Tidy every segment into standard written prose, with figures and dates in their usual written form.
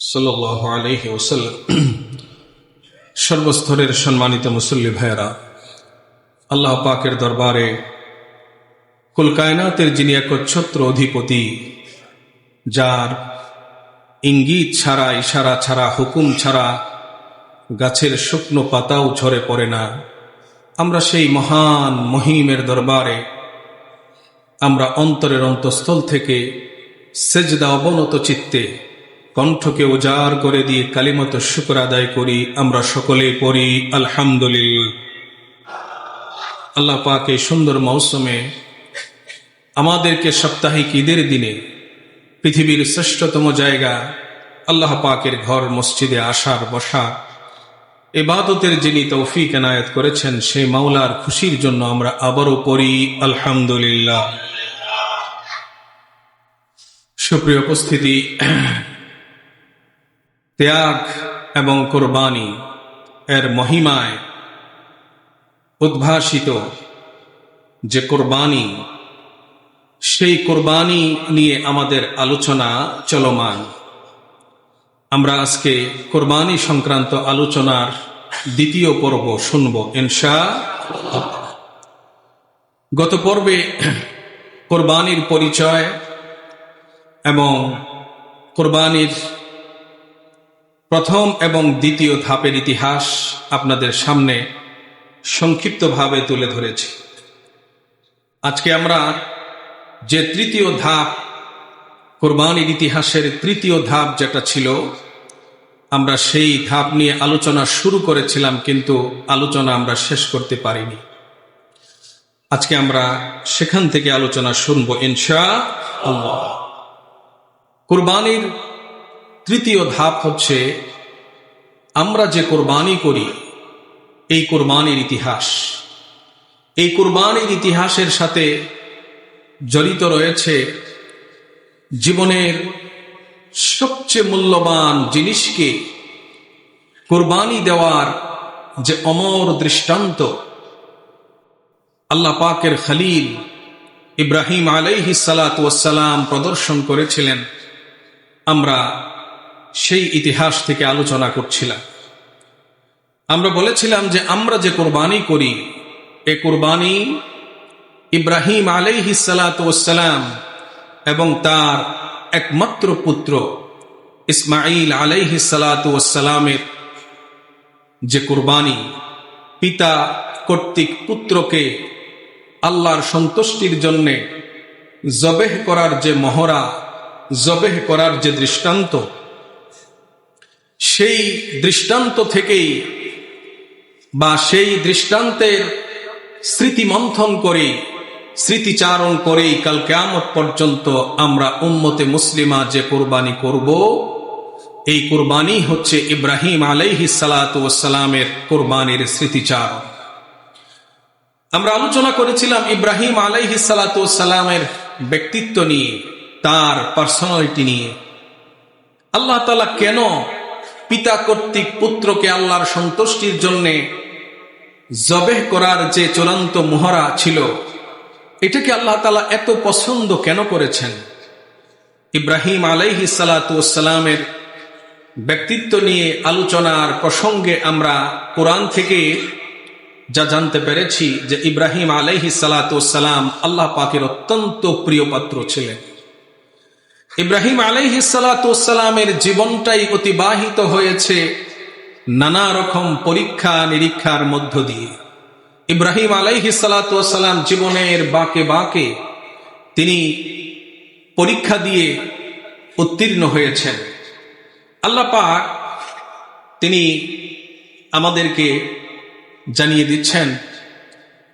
সাল্লাল্লাহু আলাইহি ওয়াসাল্লাম। সর্বস্তরের সম্মানিত মুসল্লি ভাইয়েরা, আল্লাহ পাকের দরবারে কুল কায়নাতের যিনি একচ্ছত্র অধিপতি, যার ইঙ্গিত ছাড়া, ইশারা ছাড়া, হুকুম ছাড়া গাছের শুকনো পাতাও ঝরে পড়ে না, আমরা সেই মহান মহিমের দরবারে আমরা অন্তরের অন্তঃস্থল থেকে সেজদা অবনত চিত্তে কণ্ঠকে উজাড় করে দিয়ে কালিমত শুকর আদায় করি। আমরা সকলেই পড়ি আলহামদুলিল্লাহ। আল্লাহ পাক এই সুন্দর মৌসুমে আমাদেরকে সাপ্তাহিক ঈদের দিনে পৃথিবীর শ্রেষ্ঠতম জায়গা আল্লাহ পাকের ঘর মসজিদে আসার, বসা, ইবাদতের যিনি তৌফিক এনায়েত করেছেন, সেই মাওলার খুশির জন্য আমরা আবারও পড়ি আলহামদুলিল্লাহ। সুপ্রিয় উপস্থিতি, ত্যাগ এবং কোরবানি এর মহিমায় উদ্ভাসিত যে কোরবানি, সেই কোরবানি নিয়ে আমাদের আলোচনা চলমান। আমরা আজকে কোরবানি সংক্রান্ত আলোচনার দ্বিতীয় পর্ব শুনব ইনশাআল্লাহ। গত পর্বে কোরবানির পরিচয় এবং কোরবানির প্রথম এবং দ্বিতীয় ধাপের ইতিহাস আপনাদের সামনে সংক্ষিপ্তভাবে তুলে ধরেছি। আজকে আমরা যে তৃতীয় ধাপ, কোরবানির ইতিহাসের তৃতীয় ধাপ যেটা ছিল, আমরা সেই ধাপ নিয়ে আলোচনা শুরু করেছিলাম, কিন্তু আলোচনা আমরা শেষ করতে পারিনি। আজকে আমরা সেখান থেকে আলোচনা শুনবো ইনশাআল্লাহ। কোরবানির তৃতীয় ধাপ হচ্ছে আমরা যে কোরবানি করি, এই কোরবানির ইতিহাস। এই কোরবানির ইতিহাসের সাথে জড়িত রয়েছে জীবনের সবচেয়ে মূল্যবান জিনিসকে কোরবানি দেওয়ার যে অমর দৃষ্টান্ত আল্লাহ পাকের খলিল ইব্রাহিম আলাইহিস সালাতু ওয়াস সালাম প্রদর্শন করেছিলেন। আমরা সেই ইতিহাস থেকে আলোচনা করছিলাম। আমরা বলেছিলাম যে আমরা যে কোরবানি করি, এ কোরবানি ইব্রাহিম আলাইহিস সালাতু ওয়াস সালাম এবং তার একমাত্র পুত্র ইসমাঈল আলাইহিস সালাতু ওয়াস সালামের যে কোরবানি, পিতা কর্তৃক পুত্রকে আল্লাহর সন্তুষ্টির জন্যে জবেহ করার যে মহড়া, জবেহ করার যে দৃষ্টান্ত, সেই দৃষ্টান্ত থেকেই বা সেই দৃষ্টান্তের স্মৃতিমন্থন করে, স্মৃতিচারণ করেই কাল কিয়ামত পর্যন্ত আমরা উম্মতে মুসলিমা যে কোরবানি করব, এই কোরবানি হচ্ছে ইব্রাহিম আলাইহিস সালাতু ওয়াস সালামের কোরবানির স্মৃতিচারণ। আমরা আলোচনা করেছিলাম ইব্রাহিম আলাইহিস সালাতু ওয়াস সালামের ব্যক্তিত্ব নিয়ে, তার পার্সোনালিটি নিয়ে। আল্লাহ তাআলা কেন পিতা কর্তৃক পুত্রকে আল্লাহর সন্তুষ্টির জন্যে জবেহ করার যে চূড়ান্ত মহড়া ছিল, এটাকে আল্লাহ তাআলা এত পছন্দ কেন করেছেন? ইব্রাহিম আলাইহিস সালাতু ওয়াস সালামের ব্যক্তিত্ব নিয়ে আলোচনার প্রসঙ্গে আমরা কোরআন থেকে যা জানতে পেরেছি যে ইব্রাহিম আলাইহিস সালাতু ওয়াস সালাম আল্লাহ পাকের অত্যন্ত প্রিয় পাত্র ছিলেন। ইব্রাহিম আলাইহিস সালাতু ওয়াস সালামের জীবনটাই অতিবাহিত হয়েছে নানা রকম পরীক্ষা নিরীক্ষার মধ্য দিয়ে। ইব্রাহিম আলাইহিস সালাতু ওয়াস সালাম জীবনের বাঁকে বাঁকে তিনি পরীক্ষা দিয়ে উত্তীর্ণ হয়েছেন। আল্লাহ পাক তিনি আমাদেরকে জানিয়ে দিচ্ছেন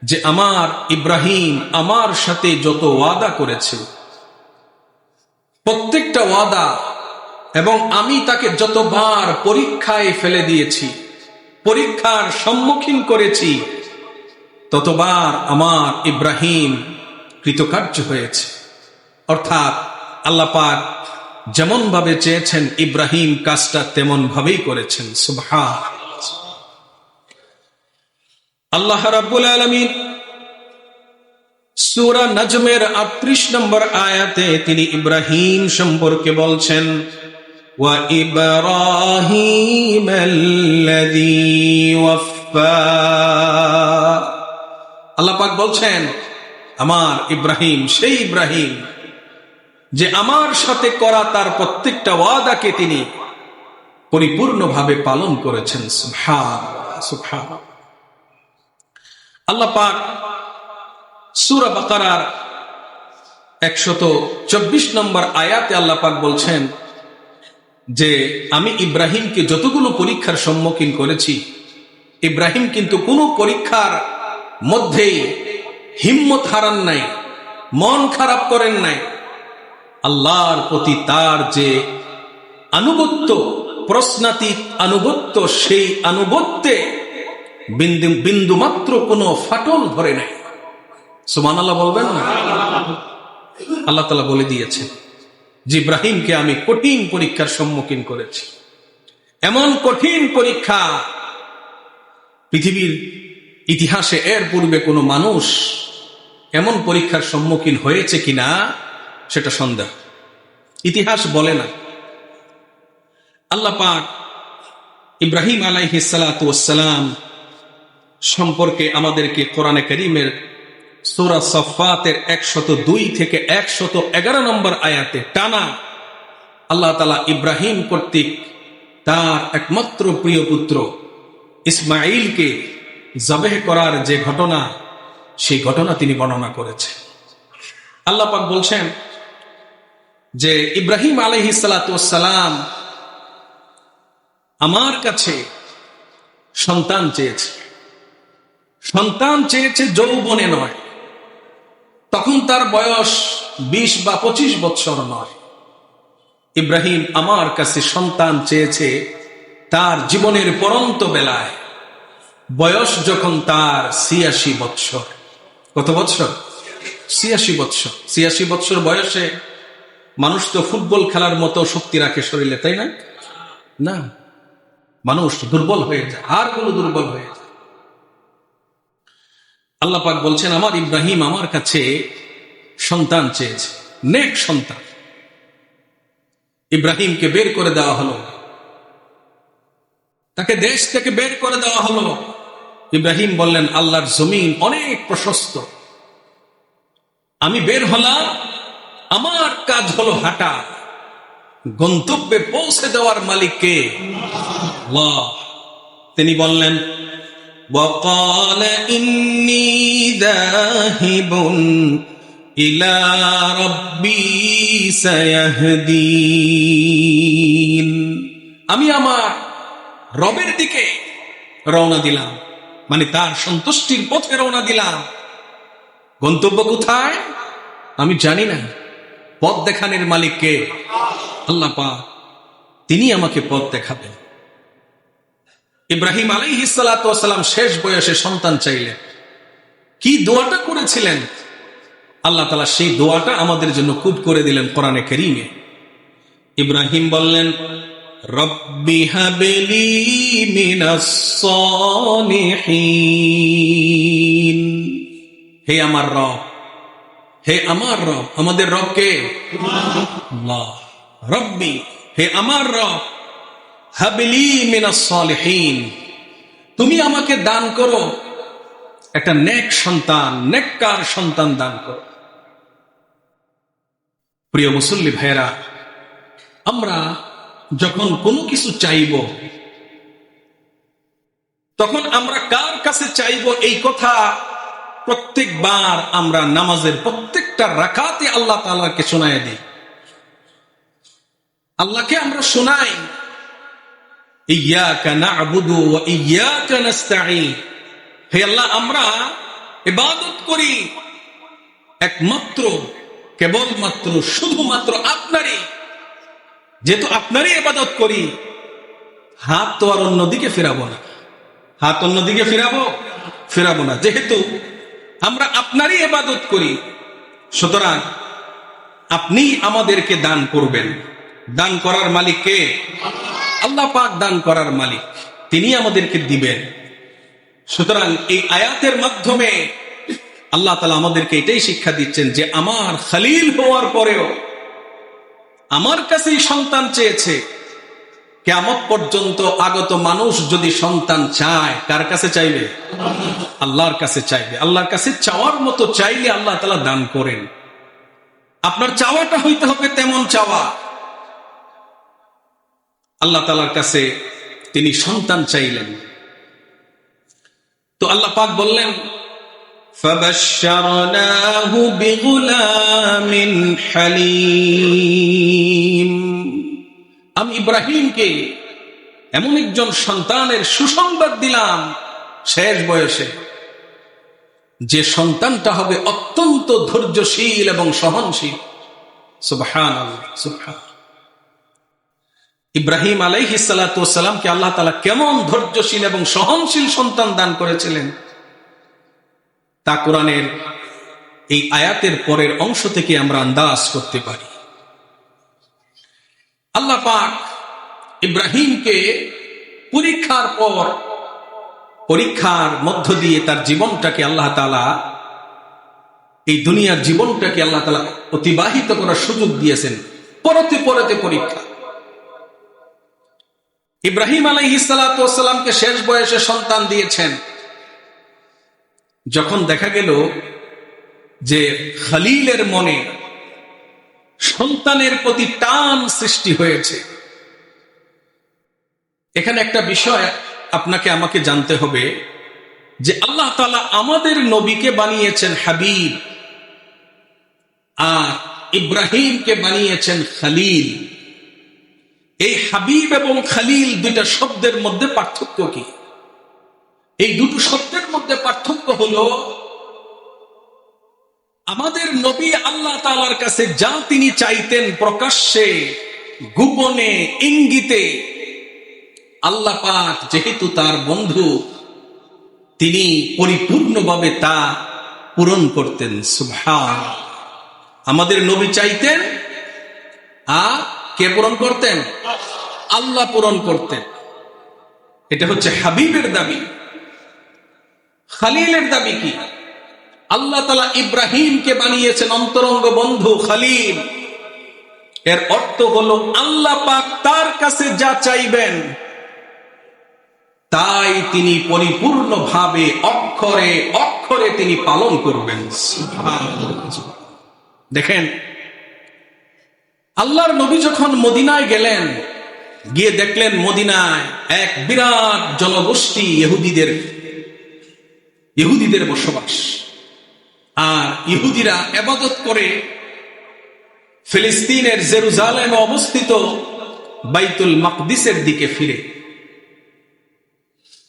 যে আমার ইব্রাহিম আমার সাথে যত ওয়াদা করেছে, প্রত্যেকটা ওয়াদা, এবং আমি তাকে যতবার পরীক্ষায় ফেলে দিয়েছি, পরীক্ষার সম্মুখীন করেছি, ততবার আমার ইব্রাহিম কৃতকার্য হয়েছে। অর্থাৎ আল্লাহ পাক যেমন ভাবে চেয়েছেন ইব্রাহিম কাজটা তেমন ভাবেই করেছেন। সুবহানাল্লাহ। আল্লাহ রাব্বুল আলামিন সূরা নাজমের 38 নম্বর আয়াতে তিনি ইব্রাহিম সম্পর্কে বলছেন, ওয়া ইব্রাহিম আল্লাযী ওয়াফা। আল্লাহ পাক বলছেন, আমার ইব্রাহিম সেই ইব্রাহিম যে আমার সাথে করা তার প্রত্যেকটা ওয়াদাকে তিনি পরিপূর্ণভাবে পালন করেছেন। সুবহানাল্লাহ, সুবহানাল্লাহ। আল্লাহ পাক সূরা বাকারার 124 নম্বর আয়াতে আল্লাহ পাক বলছেন যে আমি ইব্রাহিমকে যতগুলো পরীক্ষার সম্মুখীন করেছি, ইব্রাহিম কিন্তু কোনো পরীক্ষার মধ্যেই হিম্মত হারান নাই, মন খারাপ করেন নাই। আল্লাহর প্রতি তার যে আনুগত্য, প্রশ্নাতীত আনুগত্য, সেই আনুগত্যে বিন্দু মাত্র কোনো ফাটল ধরে নাই। সুবহানাল্লাহ বলবেন না? আল্লাহ তাআলা বলে দিয়েছেন যে ইব্রাহিমকে আমি কঠিন পরীক্ষার সম্মুখীন করেছি। এমন কঠিন পরীক্ষা পৃথিবীর ইতিহাসে এর পূর্বে কোনো মানুষ এমন পরীক্ষার সম্মুখীন হয়েছে কিনা সেটা সন্দেহ, ইতিহাস বলে না। আল্লাহ পাক ইব্রাহিম আলাইহিস সালাতু ওয়াস সালাম সম্পর্কে আমাদেরকে কোরআনে কারীমের সূরা সাফফাতের 102 থেকে 111 নম্বর আয়াতে টানা আল্লাহ তাআলা ইব্রাহিম কর্তৃক তার একমাত্র প্রিয় পুত্র ইসমাঈলকে জবেহ করার যে ঘটনা, সেই ঘটনা তিনি বর্ণনা করেছেন। আল্লাহ পাক বলছেন যে ইব্রাহিম আলাইহিস সালাতু ওয়াস সালাম আমার কাছে সন্তান চেয়েছে, সন্তান চেয়েছে যৌবনে নয়, তখন তার বয়স 20 বা 25 বছর নয়। ইব্রাহিম আমার কাছে সন্তান চেয়েছে তার জীবনের পরন্ত বেলায়, বয়স যখন তার 86 বছর। কত বছর? 86 বছর। 86 বছর বয়সে মানুষ তো ফুটবল খেলার মতো শক্তি রাখে শরীরে, তাই না? না, মানুষ দুর্বল হয়ে যায়, আর কোনো দুর্বল হয়ে যায়। আল্লাহ পাক বলছেন আমার ইব্রাহিম আমার কাছে সন্তান চেয়েছে, নেক সন্তান। ইব্রাহিমকে বের করে দেওয়া হলো, তাকে দেশ থেকে বের করে দেওয়া হলো। ইব্রাহিম বললেন আল্লাহর জমিন অনেক প্রশস্ত, আমি বের হলাম, আমার কাজ হলো হাঁটা, গন্তব্যে পৌঁছে দেওয়ার মালিক কে? আল্লাহ। তিনি বললেন وقال إني ذاهب إلى ربي سيهدين। আমি আমার রবের দিকে রওনা দিলাম, মানে তার সন্তুষ্টির পথে রওনা দিলাম। গন্তব্য কোথায় আমি জানি না, পথ দেখানোর মালিক কে? আল্লাহ পাক, তিনি আমাকে পথ দেখাবেন। ইব্রাহিম আলাইহিস সালাতু ওয়াস সালাম শেষ বয়সে সন্তান চাইলেন, কি দোয়াটা করেছিলেন আল্লাহ তাআলা সেই দোয়াটা আমাদের জন্য কোট করে দিলেন কোরআনে কারীমে। ইব্রাহিম বললেন রব্বি হাবলি মিনাস সালিহিন। হে আমার রব, হে আমার রব, আমাদের রব কে? আল্লাহ। রব্বি, হে আমার রব, হাবলি মিনাস সালিহিন, তুমি আমাকে দান করো একটা নেক সন্তান, নেককার সন্তান দান করো। প্রিয় মুসল্লি ভাইরা, আমরা যখন কোনো কিছু চাইব তখন আমরা কার কাছে চাইব এই কথা প্রত্যেকবার আমরা নামাজের প্রত্যেকটা রাকাতে আল্লাহ তাআলাকে শোনায় দিই। আল্লাহকে আমরা শোনাই ইয়াকা না'বুদু ওয়া ইয়াকা নাস্তাঈন, হে আল্লাহ আমরা ইবাদত করি একমাত্র, কেবলমাত্র, শুধুমাত্র আপনারই। যেহেতু আপনারই ইবাদত করি, হাত তো আর অন্যদিকে ফেরাবো না, হাত অন্যদিকে ফেরাবো না। যেহেতু আমরা আপনারই ইবাদত করি, সুতরাং আপনি আমাদেরকে দান করবেন। দান করার মালিক কে? আল্লাহ পাক দান করার মালিক, তিনি আমাদেরকে দিবেন। সুতরাং এই আয়াতের মাধ্যমে আল্লাহ তাআলা আমাদেরকে এটাই শিক্ষা দিচ্ছেন যে আমার খলিল হওয়ার পরেও আমার কাছেই সন্তান চেয়েছে। কিয়ামত পর্যন্ত আগত মানুষ যদি সন্তান চায়, কার কাছে চাইবে? আল্লাহর কাছে চাইবে। আল্লাহর কাছে চাওয়ার মতো চাইলে আল্লাহ তাআলা দান করেন। আপনার চাওয়াটা হইতে হবে তেমন চাওয়া। আল্লাহ তাআলার কাছে তিনি সন্তান চাইলেন, তো আল্লাহ পাক বললেন ফাবাশশারনাহু বিগুলামিন হালিম, আমি ইব্রাহিমকে এমন একজন সন্তানের সুসংবাদ দিলাম শেষ বয়সে, যে সন্তানটা হবে অত্যন্ত ধৈর্যশীল এবং সহনশীল। সুবহানাল্লাহ, সুবহানাল্লাহ। ইব্রাহিম আলাইহিস সালাতু ওয়াস সালামকে আল্লাহ তাআলা কেমন ধৈর্যশীল এবং সহনশীল সন্তান দান করেছিলেন তা কোরআনের এই আয়াতের পরের অংশ থেকে আমরা আন্দাজ করতে পারি। আল্লাহ পাক ইব্রাহিমকে পরীক্ষার পর পরীক্ষার মধ্য দিয়ে তার জীবনটাকে আল্লাহ তাআলা, এই দুনিয়ার জীবনটাকে আল্লাহ তাআলা অতিবাহিত করার সুযোগ দিয়েছেন। পরতে পরতে পরীক্ষা। ইব্রাহিম আলাইহিস সালাতু ওয়াস সালামকে শেষ বয়সে সন্তান দিয়েছেন। যখন দেখা গেল যে খলিলের মনে সন্তানের প্রতি টান সৃষ্টি হয়েছে, এখানে একটা বিষয় আপনাকে আমাকে জানতে হবে যে আল্লাহ তাআলা আমাদের নবীকে বানিয়েছেন হাবিব, আর ইব্রাহিমকে বানিয়েছেন খলিল। এই হাবিব এবং খলিল দুইটা শব্দের মধ্যে পার্থক্য কি? এই দুটো শব্দের মধ্যে পার্থক্য হলো, আমাদের নবী আল্লাহ তাআলার কাছে যা তিনি চাইতেন প্রকাশ্যে, গোপনে, ইঙ্গিতে, আল্লাহ পাক যেহেতু তার বন্ধু, তিনি পরিপূর্ণভাবে তা পূরণ করতেন। সুবহানাল্লাহ। আমাদের নবী চাইতেন, আর কে পূরণ করতেন? আল্লাহ পূরণ করতেন। এটা হচ্ছে হাবিবের দাবি। খলিলের দাবি কি? আল্লাহ তাআলা ইব্রাহিমকে বানিয়েছেন অন্তরঙ্গ বন্ধু, খলিল। এর অর্থ হলো আল্লাহ পাক তার কাছে যা চাইবেন তাই তিনি পরিপূর্ণভাবে অক্ষরে অক্ষরে তিনি পালন করবেন। দেখেন, আল্লাহর নবী যখন মদিনায় গেলেন, গিয়ে দেখলেন মদিনায় এক বিরাট জনগোষ্ঠী ইহুদিদের বসবাস। আর ইহুদিরা ইবাদত করে ফিলিস্তিনের জেরুজালেমে অবস্থিত বাইতুল মাকদিসের দিকে ফিরে।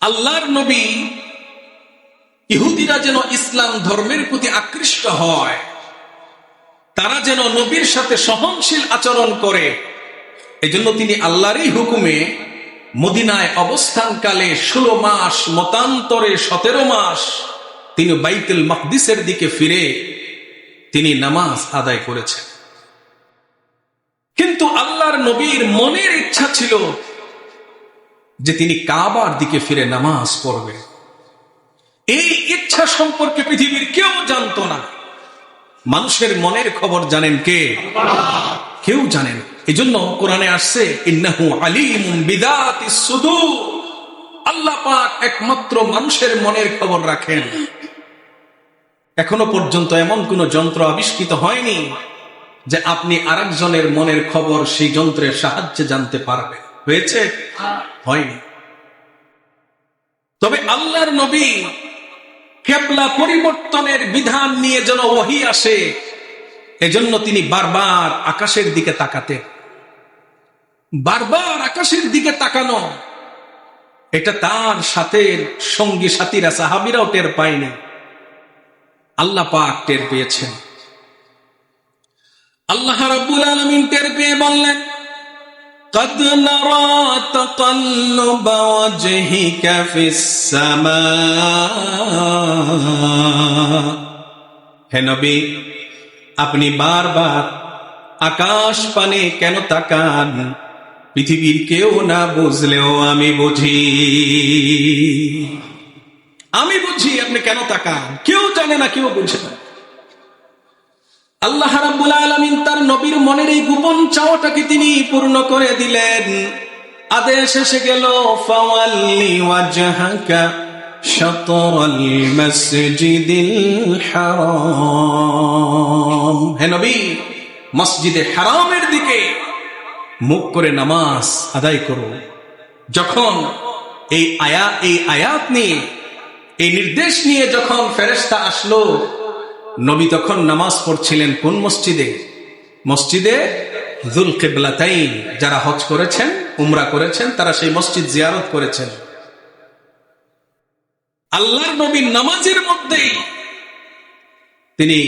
আল্লাহর নবী ইহুদিরা যেন ইসলাম ধর্মের প্রতি আকৃষ্ট হয়, তারা যেন নবীর সাথে সহনশীল আচরণ করে, এজন্য তিনি আল্লাহরই হুকুমে মদিনায় অবস্থানকালে 16 মাস, মতান্তরে 17 মাস তিনি বাইতুল মাকদিসের দিকে ফিরে তিনি নামাজ আদায় করেছেন। কিন্তু আল্লাহর নবীর মনের ইচ্ছা ছিল যে তিনি কাবার দিকে ফিরে নামাজ পড়বেন। এই ইচ্ছা সম্পর্কে পৃথিবীর কেউ জানতো না। মানুষের মনের খবর জানেন কে? কেউ জানেন। এজন্য কোরআনে আসছে ইন্নাহু আলিমুম বিদাতিস সুদূর, আল্লাহ পাক একমাত্র মানুষের মনের খবর রাখেন। এখনো পর্যন্ত এমন কোন যন্ত্র আবিষ্কৃত হয়নি যে আপনি আরেকজনের মনের খবর সেই যন্ত্রের সাহায্যে জানতে পারবেন। হয়েছে? হয়নি। তবে আল্লাহর নবী কিবলা পরিবর্তনের বিধান নিয়ে যেন ওহী আসে, এজন্য তিনি বারবার আকাশের দিকে তাকাতেন। বারবার আকাশের দিকে তাকানো, এটা তার সাথে সঙ্গী সাথীরা সাহাবীরাও টের পায়নি, আল্লাহ পাক টের পেয়েছেন। আল্লাহ রাব্বুল আলামিন টের পেয়ে বললেন, قد نرى تقلب وجهك في السماء, হে নবী আপনি বারবার আকাশ পানে কেন তাকান? পৃথিবীর কেউ না বুঝলেও আমি বুঝি। আমি বুঝি, আপনি কেন তাকান? কেউ জানে না, কেউ বুঝে না। আল্লাহ রাব্বুল আলামিন তার নবীর মনের এই গোপন চাওয়াটাকে তিনি পূর্ণ করে দিলেন। আদেশ এসে গেল, ফাওয়াল্লি ওয়াজহাকা শাতরাল মাসজিদিল হারাম। হে নবী, মসজিদে হারামের দিকে মুখ করে নামাজ আদায় করো। যখন এই আয়াত নিয়ে, এই নির্দেশ নিয়ে যখন ফেরেশতা আসলো, নবী তখন নামাজ পড়ছিলেন কোন মসজিদে? মসজিদে যুল কিবলাতাইন। যারা হজ করেছেন, উমরা করেছেন, তারা সেই মসজিদ জিয়ারত করেছেন। আল্লাহর নবীর নামাজের মধ্যেই তিনি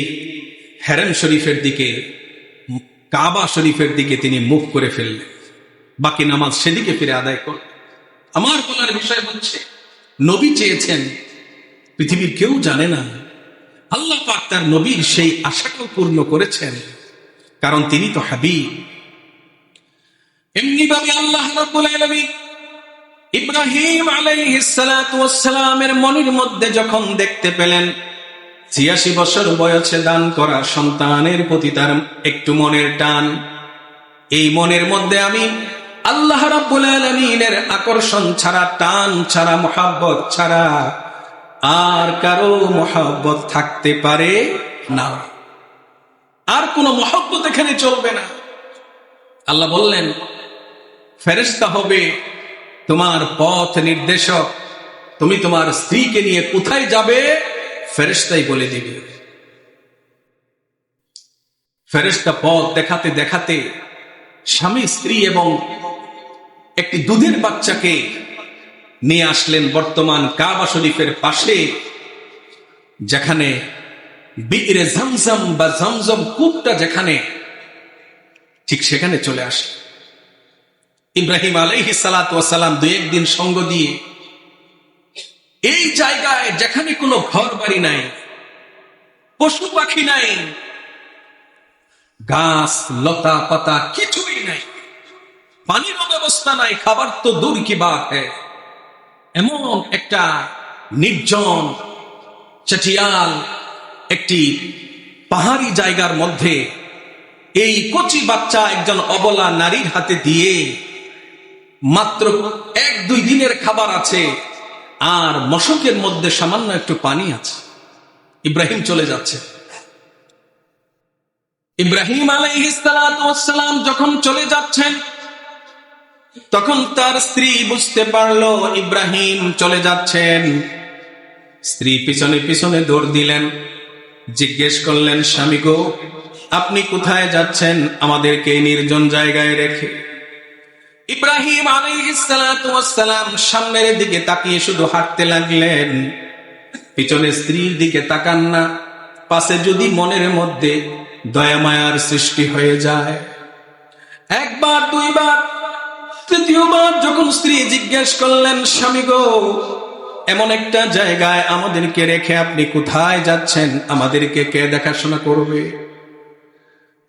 হেরেম শরীফের দিকে, কাবা শরীফের দিকে তিনি মুখ করে ফেললেন। বাকি নামাজ সেদিকে ফিরে আদায় করলেন। আমার বলার বিষয় হচ্ছে, নবী চেয়েছেন, পৃথিবীর কেউ জানে না। আল্লাহ পাক তার নবীর সেই আশাকেও পূর্ণ করেছেন, কারণ তিনি তো হাবিব। এমনি ভাবে আল্লাহ রাব্বুল আলামিন ইব্রাহিম আলাইহিস সালাতু ওয়াস সালামের মনের মধ্যে যখন দেখতে পেলেন ৮৬ বছর বয়সে দান করা সন্তানের প্রতি তার একটু মনের টান, এই মনের মধ্যে আমি আল্লাহ রাব্বুল আলামিনের আকর্ষণ ছাড়া, টান ছাড়া, মুহাব্বত ছাড়া আর কারো মহব্বত থাকতে পারে না। আর কোনো মহব্বত এখানে চলবে না। আল্লাহ বললেন, ফেরেশতা হবে তোমার পথ নির্দেশক। তুমি তোমার স্ত্রীকে নিয়ে কোথায় যাবে, ফেরেশতাই বলে দিবে। ফেরেশতা পথ দেখাতে দেখাতে স্বামী, স্ত্রী এবং একটি দুধের বাচ্চাকে নিয়ে আসলেন বর্তমান কাবা শরীফের পাশে, যেখানে বিরে জমজম বা জমজম কূপটা যেখানে, ঠিক সেখানে চলে আসে। ইব্রাহিম আলাইহিস সালাতু ওয়াস সালাম ২-১ দিন সঙ্গ দিয়ে এই জায়গায়, যেখানে কোনো ঘর বাড়ি নাই, পশু পাখি নাই, গাছ লতা পাতা কিছুই নাই, পানির ব্যবস্থা নাই, খাবার তো দূর কি বাত হ্যায়, এমন একটা নির্জন চটিয়াল একটি পাহাড়ি জায়গার মধ্যে এই কচি বাচ্চা একজন অবলা নারীর হাতে দিয়ে, মাত্র ১-২ দিনের খাবার আছে, আর মশকের মধ্যে সামান্য একটু পানি আছে। ইব্রাহিম চলে যাচ্ছে। ইব্রাহিম আলাইহিস সালাতু ওয়াস সালাম যখন চলে যাচ্ছেন, তখন তার স্ত্রী বুঝতে পারলো ইব্রাহিম চলে যাচ্ছেন। স্ত্রী পিছনে পিছনে দৌড় দিলেন, জিজ্ঞেস করলেন, স্বামী গো, আপনি কোথায় যাচ্ছেন আমাদেরকে নির্জন জায়গায় রেখে? ইব্রাহিম আলাইহিস সালাতু ওয়াস সালাম সামনের দিকে তাকিয়ে শুধু হাঁটতে লাগলেন, পিছনে স্ত্রীর দিকে তাকান না। পাশে যদি মনের মধ্যে দয়া মায়ার সৃষ্টি হয়ে যায়, একবার, দুইবার, তৃতীয়বার যখন স্ত্রী জিজ্ঞেস করলেন, স্বামী গো, এমন একটা জায়গায় আমাদেরকে রেখে আপনি কোথায় যাচ্ছেন, আমাদেরকে কে দেখাশোনা করবে?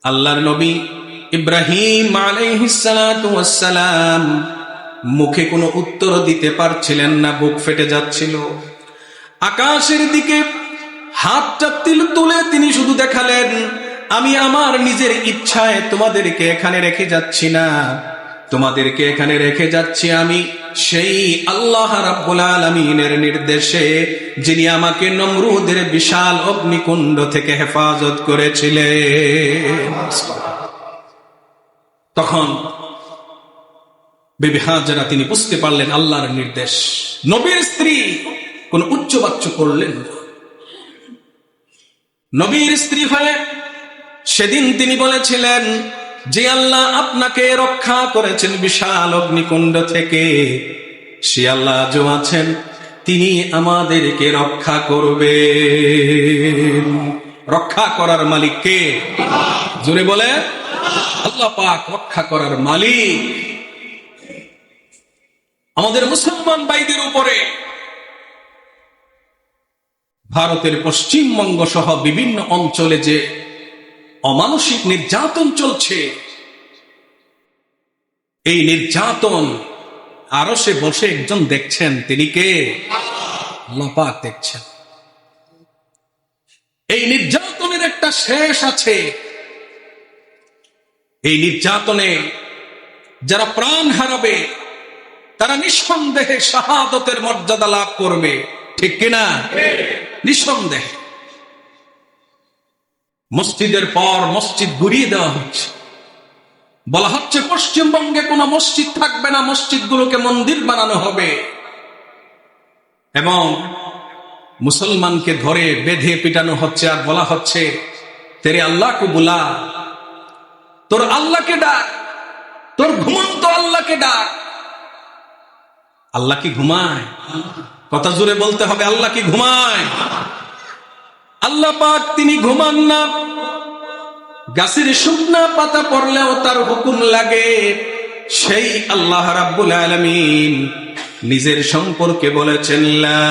আল্লাহর নবী ইব্রাহিম আলাইহিস সালাতু ওয়াস সালাম মুখে কোনো উত্তর দিতে পারছিলেন না, বুক ফেটে যাচ্ছিল। আকাশের দিকে হাতটা তুলে তিনি শুধু দেখালেন, আমি আমার নিজের ইচ্ছায় তোমাদেরকে এখানে রেখে যাচ্ছি না, তোমাদেরকে এখানে রেখে যাচ্ছি আমি সেই আল্লাহ রাব্বুল আলামিনের নির্দেশে, যিনি আমাকে নমরুদের বিশাল অগ্নিকুণ্ড থেকে হেফাজত করেছিলেন। তখন বিবি হাজেরা তিনি বুঝতে পারলেন আল্লাহর নির্দেশ। নবীর স্ত্রী কোন উচ্চবাচ্য করলেন না। নবীর স্ত্রী হয়ে সেদিন তিনি বলেছিলেন, যে আল্লাহ আপনাকে রক্ষা করেছেন বিশাল অগ্নিকুণ্ড থেকে, সে আল্লাহ আজও আছেন, তিনি আমাদেরকে রক্ষা করবেন। রক্ষা করার মালিক কে? জোরে বলে, আল্লাহ পাক রক্ষা করার মালিক। আমাদের মুসলমান ভাইদের উপরে ভারতের পশ্চিমবঙ্গ সহ বিভিন্ন অঞ্চলে যে অমানসিক নির্যাতন চলছে, এই নির্যাতন আরশে বসে একজন দেখছেন, তিনি কে? আল্লাহ পাক দেখছেন। এই নির্যাতনের একটা শেষ আছে। এই নির্যাতনে যারা প্রাণ হারাবে তারা নিঃসন্দেহে শাহাদতের মর্যাদা লাভ করবে, ঠিক কিনা? নিঃসন্দেহে। মসজিদের পর মসজিদ ঘুরিয়ে দেওয়া হচ্ছে, বলা হচ্ছে পশ্চিমবঙ্গে কোনো মসজিদ থাকবে না, মসজিদগুলোকে মন্দির বানানো হবে, এবং মুসলমানকে ধরে বেঁধে পিটানো হচ্ছে আর বলা হচ্ছে তেরে আল্লাহকে বুলা, তোর আল্লাহকে ডাক, তোর ঘুমন্ত আল্লাহকে ডাক। আল্লাহ কি ঘুমায়? কথা জোরে বলতে হবে, আল্লাহ কি ঘুমায়? আল্লাহ পাক তিনি ঘুমান না। গাছের শুকনা পাতা পড়লেও তার হুকুম লাগে। সেই আল্লাহ রাব্বুল আলামিন নিজের সম্পর্কে বলেছেন লা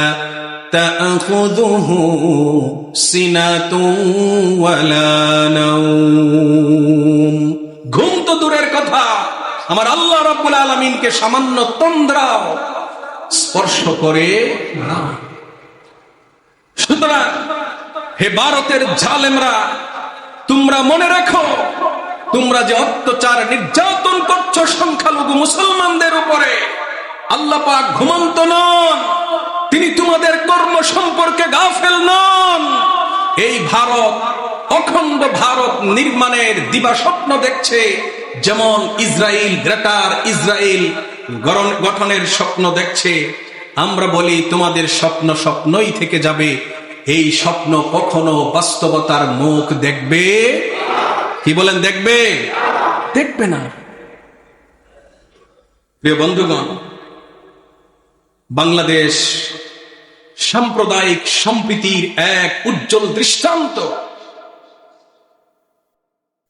তাখুযুহু সিনাতুন ওয়ালা নাওম। ঘুম তো দূরের কথা, আমার আল্লাহ রাব্বুল আলামিনকে সামান্য তন্দ্রাও স্পর্শ করে না। সুতরাং হে ভারতের জালেমরা, তোমরা মনে রাখো, তোমরা যে অত্যাচার নির্যাতন করছো সংখ্যালঘু মুসলমানদের উপরে, আল্লাহ পাক ঘুমন্ত নন, তিনি তোমাদের কর্ম সম্পর্কে গাফেল নন। এই ভারত অখণ্ড ভারত নির্মাণের দিবাস্বপ্ন দেখছে, যেমন ইসরায়েল গ্রেটার ইসরায়েল গঠনের স্বপ্ন দেখছে। আমরা বলি তোমাদের স্বপ্ন স্বপ্নই থেকে যাবে, এই স্বপ্ন কখনো বাস্তবতার মুখ দেখবে? কি বলেন, দেখবে? দেখবে না। প্রিয় বন্ধুগণ, বাংলাদেশ সাম্প্রদায়িক সম্প্রীতির এক উজ্জ্বল দৃষ্টান্ত।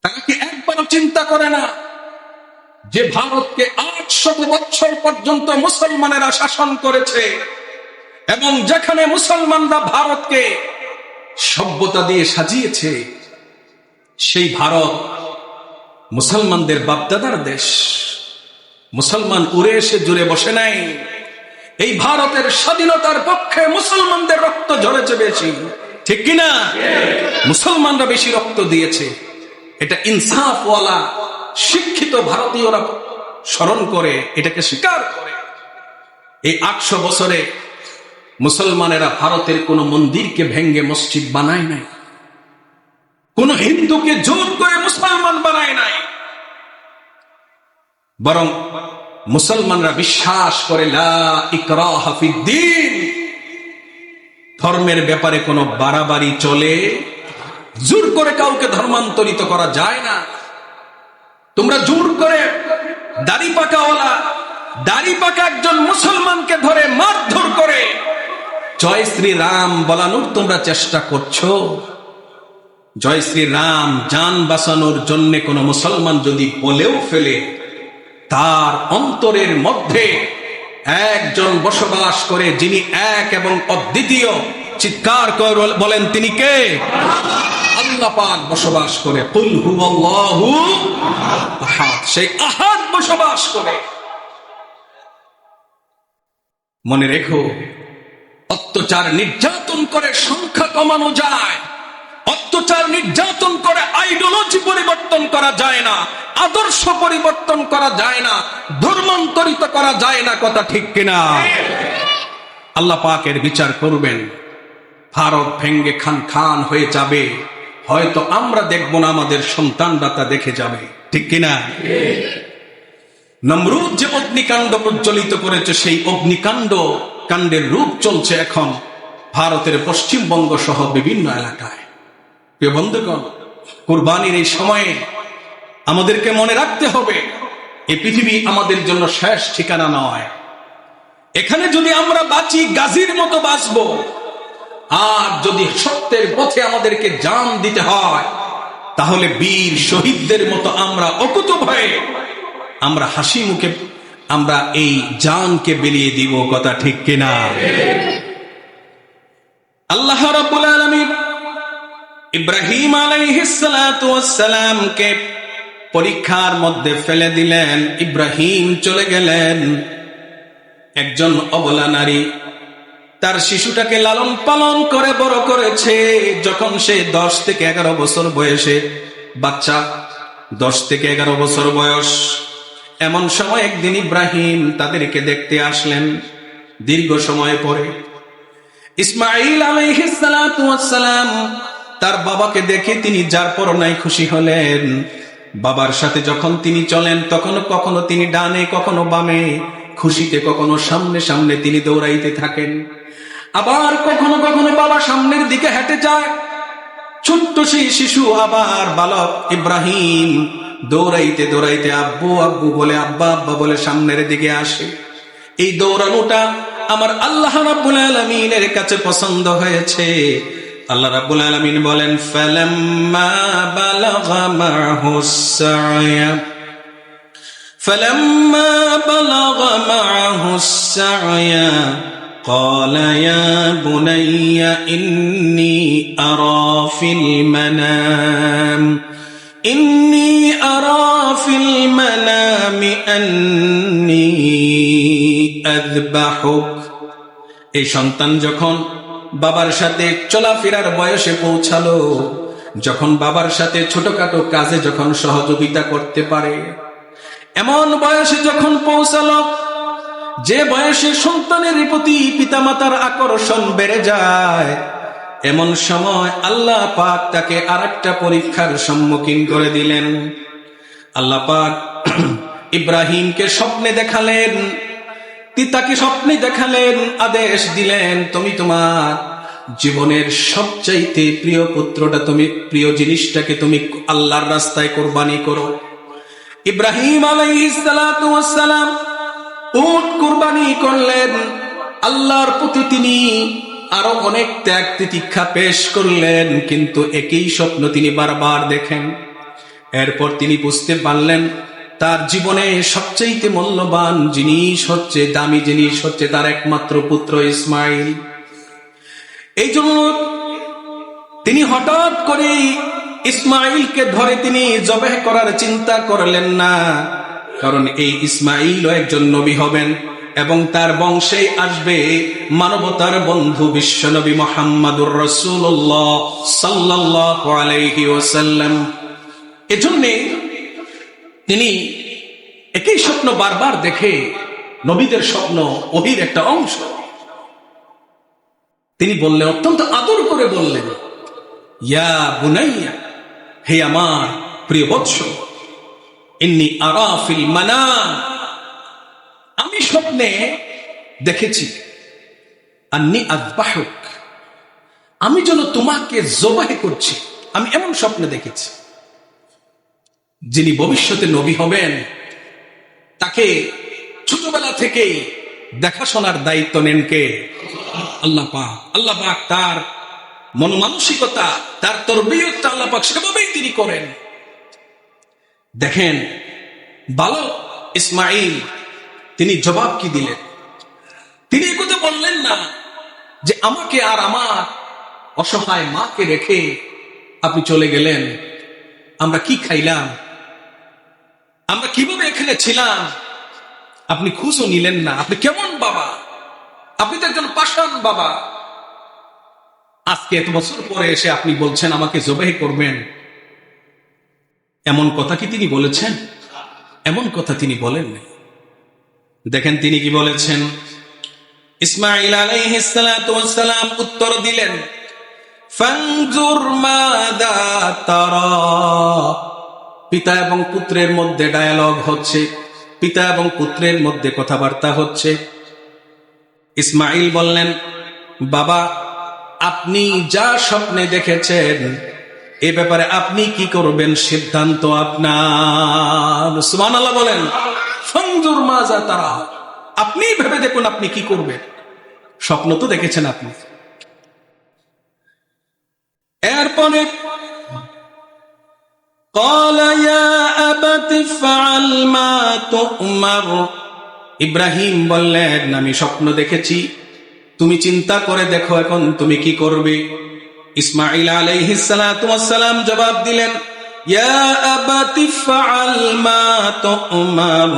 তারা কি একবারও চিন্তা করে না যে ভারতকে 800 বছর পর্যন্ত মুসলমানেরা শাসন করেছে, এবং যেখানে মুসলমানরা ভারতকে সভ্যতা দিয়ে সাজিয়েছে, সেই ভারত মুসলমানদের বাপদাদার দেশ। মুসলমান উড়ে এসে জুড়ে বসে নাই। এই ভারতের স্বাধীনতার পক্ষে মুসলমানদের রক্ত ঝরেছে বেশি, ঠিক কিনা? মুসলমানরা বেশি রক্ত দিয়েছে। এটা ইনসাফওয়ালা শিক্ষিত ভারতীয়রা স্মরণ করে, এটাকে স্বীকার করে। এই 800 বছরে মুসলমানেরা ভারতের কোন মন্দিরকে ভেঙ্গে মসজিদ বানায় নাই, কোন হিন্দুকে জোর করে মুসলমান বানায় নাই, বরং মুসলমানরা বিশ্বাস করে লা ইকরাহা ফিদ্দীন, ধর্মের ব্যাপারে কোনো বাড়াবাড়ি চলে, জোর করে কাউকে ধর্মান্তরিত করা যায় না। তোমরা জোর করে দাড়ি পাকাওয়ালা, দাড়ি পাকা একজন মুসলমানকে ধরে মারধর করে জয় শ্রী রাম বলানোর তোমরা চেষ্টা করছো। জয় শ্রী রাম জান বাঁচানোর জন্য কোন মুসলমান যদি বলেও ফেলে, তার অন্তরের মধ্যে একজন বসবাস করে যিনি এক এবং অদ্বিতীয়। চিৎকার করে বলেন তিনি কে? আল্লাহ পাক বসবাস করে। কুল হুয়াল্লাহু আহাদ, সেই আহাদ বসবাস করে। মনে রেখো, অত্যাচার নির্যাতন করে সংখ্যা কমানো যায়, অত্যাচার নির্যাতন করে আইডিওলজি পরিবর্তন করা যায় না, আদর্শ পরিবর্তন করা যায় না, ধর্মান্তরিত করা যায় না। কথা ঠিক কিনা? আল্লাহ পাকের বিচার করবেন। ভারত ভেঙ্গে খান খান হয়ে যাবে, হয়তো আমরা দেখব না, আমাদের সন্তানরা তা দেখে যাবে, ঠিক কিনা? নমরুদ যে অগ্নিকাণ্ড প্রজ্বলিত করেছে, সেই অগ্নিকাণ্ড কাণ্ডের রূপ চলছে এখন ভারতের পশ্চিমবঙ্গ সহ বিভিন্ন এলাকায়। প্রিয় বন্ধুগণ, কুরবানির এই সময়ে আমাদেরকে মনে রাখতে হবে, এই পৃথিবী আমাদের জন্য শেষ ঠিকানা নয়। এখানে যদি আমরা বাঁচি, গাজীর মতো বাঁচবো, আর যদি সত্যের পথে আমাদেরকে জান দিতে হয়, তাহলে বীর শহীদদের মতো আমরা অকুত ভয়ে, আমরা হাসি মুখে আমরা এই জানকে বিলিয়ে দিব। কথা ঠিক কিনা? আল্লাহ রাব্বুল আলামিন ইব্রাহিম আলাইহিস সালাতু ওয়াস সালামকে পরীক্ষার মধ্যে ফেলে দিলেন। ইব্রাহিম চলে গেলেন। একজন অবলা নারী তার শিশুটাকে লালন পালন করে বড় করেছে। যখন সে 10 থেকে 11 বছর বয়সে বাচ্চা, 10 থেকে 11 বছর বয়স, এমন সময় একদিন ইব্রাহিম তাদেরকে দেখতে আসলেন। দীর্ঘ সময় পরে ইসমাঈল আলাইহিস সালাতু ওয়াস সালাম তার বাবাকে দেখে তিনি যার পর নাই খুশি হলেন। বাবার সাথে যখন তিনি চলেন, তখন কখনো তিনি ডানে, কখনো বামে, খুশিতে কখনো সামনে সামনে তিনি দৌড়াইতে থাকেন। আবার কখনো কখনো বাবা সামনের দিকে হেঁটে যায়, ছোট্ট সেই শিশু আবার বালক ইব্রাহিম দৌড়াইতে দৌড়াইতে আব্বু আব্বু বলে, আব্বা আব্বা বলে সামনের দিকে আসে। এই দৌড়ানোটা আমার আল্লাহ রাব্বুল আলামিনের কাছে পছন্দ হয়েছে। আল্লাহ রাব্বুল আলামিন বলেন, ফালাম্মা বালাগা মাহুস সা'য়া ফালাম্মা বালাগা মাহুস সা'য়া قال يا بني إني أرى في المنام أني أذبحك। এই সন্তান যখন বাবার সাথে চলাফেরার বয়সে পৌঁছালো, যখন বাবার সাথে ছোটখাটো কাজে যখন সহযোগিতা করতে পারে, এমন বয়সে যখন পৌঁছালো যে বয়সে সন্তানের প্রতি পিতামাতার আকর্ষণ বেড়ে যায়, এমন সময় আল্লাহ পাক তাকে আরেকটা পরীক্ষার সম্মুখীন করে দিলেন। আল্লাহ পাক ইব্রাহিমকে স্বপ্নে দেখালেন, তাকে স্বপ্নে দেখালেন, আদেশ দিলেন, তুমি তোমার জীবনের সবচাইতে প্রিয় পুত্রটা, তুমি প্রিয় জিনিসটাকে তুমি আল্লাহর রাস্তায় কোরবানি করো। ইব্রাহিম আলাইহিস সালাতু ওয়াস সালাম উট কুরবানি করলেন। আল্লাহর প্রতি তিনি আরো অনেক ত্যাগ তিতিক্ষা পেশ করলেন, কিন্তু একই স্বপ্ন তিনি বারবার দেখেন। এরপর তিনি বুঝতে পারলেন তার জীবনে সবচেয়ে মূল্যবান জিনিস হচ্ছে, দামি জিনিস হচ্ছে তার একমাত্র পুত্র ইসমাইল। এই জন্য তিনি হঠাৎ করে ইসমাইলকে ধরে তিনি জবেহ করার চিন্তা করলেন না, কারণ এই ইসমাইলও একজন নবী হবেন এবং তার বংশে আসবে মানবতার বন্ধু বিশ্বনবী মুহাম্মদুর রাসূলুল্লাহ সাল্লাল্লাহু আলাইহি ওয়াসাল্লাম। এজন্যে তিনি একই স্বপ্ন বারবার দেখে, নবীদের স্বপ্ন ওহীর একটা অংশ। তিনি বললেন, অত্যন্ত আদর করে বললেন, ইয়া বুনাইয়া, হে আমার প্রিয় বৎস, ইন্নী আরা ফিল মানাম, আমি স্বপ্নে দেখেছি, আন্নী আযবাহুক, আমি যেন তোমাকে জবাহ করছি। আমি এমন স্বপ্নে দেখেছি, যিনি ভবিষ্যতে নবী হবেন তাকে ছোটবেলা থেকেই দেখাশোনার দায়িত্ব নেন কে? আল্লাহ পাক। আল্লাহ পাক তার মনমানসিকতা, তার তরবিয়তটা আল্লাহ পাক সেভাবেই তিনি করেন। দেখেন বালক ইসমাইল তিনি জবাব কি দিলেন। তিনি এই কথা বললেন না যে আমাকে আর আমার অসহায় মাকে রেখে আপনি চলে গেলেন, আমরা কি খাইলাম, আমরা কিভাবে এখানে ছিলাম, আপনি খুঁজও নিলেন না। আপনি কেমন বাবা, আপনি তো একজন পাষাণ বাবা। আজকে এত বছর পরে এসে আপনি বলছেন আমাকে জবাই করবেন। এমন কথা কি তিনি বলেছেন? এমন কথা তিনি বলেননি। দেখেন তিনি কি বলেছেন। ইসমাঈল আলাইহিস সালাতু ওয়াস সালাম উত্তর দিলেন, ফানজুর মাযা তারা। পিতা এবং পুত্রের মধ্যে ডায়ালগ হচ্ছে, পিতা এবং পুত্রের মধ্যে কথাবার্তা হচ্ছে। ইসমাঈল বললেন, বাবা আপনি যা স্বপ্নে দেখেছেন এ ব্যাপারে আপনি কি করবেন সিদ্ধান্ত আপনার। সুবহানাল্লাহ বলেন। ফানজুর মাযা তারা, আপনি ভেবে দেখুন আপনি কি করবেন, স্বপ্ন তো দেখেছেন আপনি। এরপরে قال يا أبت افعل ما تؤمر। ইব্রাহিম বললেন, আমি স্বপ্ন দেখেছি, তুমি চিন্তা করে দেখো এখন তুমি কি করবে। ইসমাঈল আলাইহিস সালাতু ওয়াস সালাম জবাব দিলেন, ইয়া আবাতি ইফআল মা তু'মার